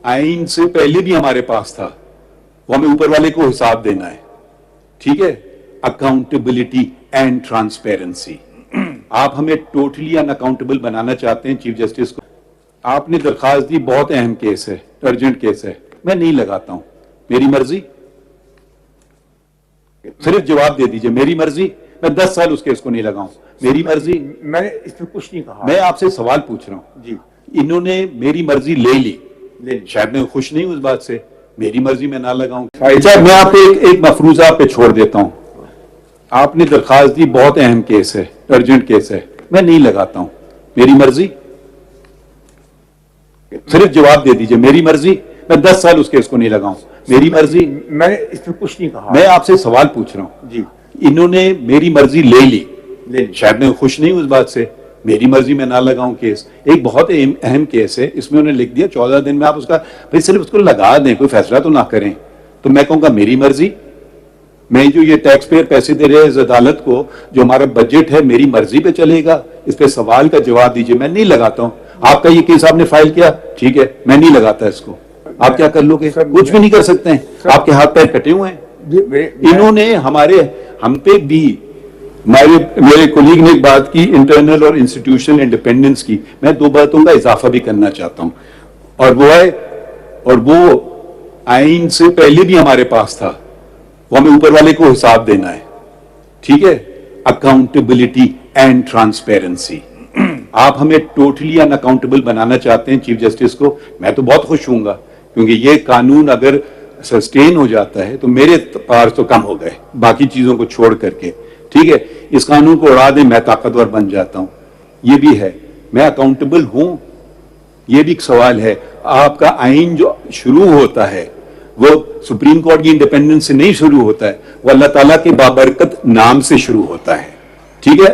آئین سے پہلے بھی ہمارے پاس تھا، وہ ہمیں اوپر والے کو حساب دینا ہے، ٹھیک ہے؟ Accountability and transparency. آپ ہمیں ٹوٹلی ان اکاؤنٹیبل بنانا چاہتے ہیں چیف جسٹس کو. آپ نے درخواست دی، بہت اہم کیس ہے، ارجنٹ کیس ہے، میں نہیں لگاتا ہوں، میری مرضی. صرف جواب دے دیجئے، میری مرضی. میں 10 سال اس کیس کو نہیں لگاؤں، میری مرضی. میں نے اس میں کچھ نہیں کہا. میں آپ سے سوال پوچھ رہا ہوں. جی انہوں نے میری مرضی لے لی، شاید میں خوش نہیں ہوں اس بات سے، میری مرضی میں نہ لگاؤں. اچھا، میں آپ کو ایک مفروضہ پہ چھوڑ دیتا ہوں. آپ نے درخواست دی، بہت اہم کیس ہے، ارجنٹ کیس ہے، میں نہیں لگاتا ہوں، میری مرضی. صرف جواب دے دیجئے، میری مرضی. میں 10 سال اس کیس کو نہیں لگاؤں، میری مرضی. میں نے اس میں کچھ نہیں کہا. میں آپ سے سوال پوچھ رہا ہوں. جی انہوں نے میری مرضی لے لی، شاید میں خوش نہیں ہوں اس بات سے، میری مرضی میں نہ لگاؤں کیس. ایک بہت اہم کیس ہے، اس میں انہوں نے لکھ دیا 14 دن میں آپ اس کا صرف اس کو لگا دیں، کوئی فیصلہ تو نہ کریں. تو میں کہوں گا میری مرضی. میں جو یہ ٹیکس پیئر پیسے دے رہے ہیں اس عدالت کو، جو ہمارا بجٹ ہے، میری مرضی پہ چلے گا. اس پہ سوال کا جواب دیجئے. میں نہیں لگاتا ہوں. آپ کا یہ کیس آپ نے فائل کیا، ٹھیک ہے، میں نہیں لگاتا اس کو. آپ کیا کر لو گے؟ کچھ بھی نہیں کر سکتے ہیں. آپ کے ہاتھ پیر کٹے ہوئے ہیں. انہوں نے ہم پہ بھی، میرے کولیگ نے ایک بات کی انٹرنل اور انسٹیٹیوشنل انڈیپینڈنس کی. میں 2 باتوں کا اضافہ بھی کرنا چاہتا ہوں، اور وہ ہے، اور وہ آئین سے پہلے بھی ہمارے پاس تھا، وہ ہمیں اوپر والے کو حساب دینا ہے، ٹھیک ہے؟ Accountability and transparency. آپ ہمیں ٹوٹلی ان اکاؤنٹیبل بنانا چاہتے ہیں چیف جسٹس کو. میں تو بہت خوش ہوں گا، کیونکہ یہ قانون اگر سسٹین ہو جاتا ہے تو میرے پار تو کم ہو گئے باقی چیزوں کو چھوڑ کر کے، ٹھیک ہے؟ اس قانون کو اڑا دیں، میں طاقتور بن جاتا ہوں. یہ بھی ہے، میں اکاؤنٹیبل ہوں. یہ بھی ایک سوال ہے. آپ کا آئین جو شروع ہوتا ہے وہ سپریم کورٹ کی انڈیپینڈنس سے نہیں شروع ہوتا ہے، وہ اللہ تعالیٰ کے بابرکت نام سے شروع ہوتا ہے، ٹھیک ہے؟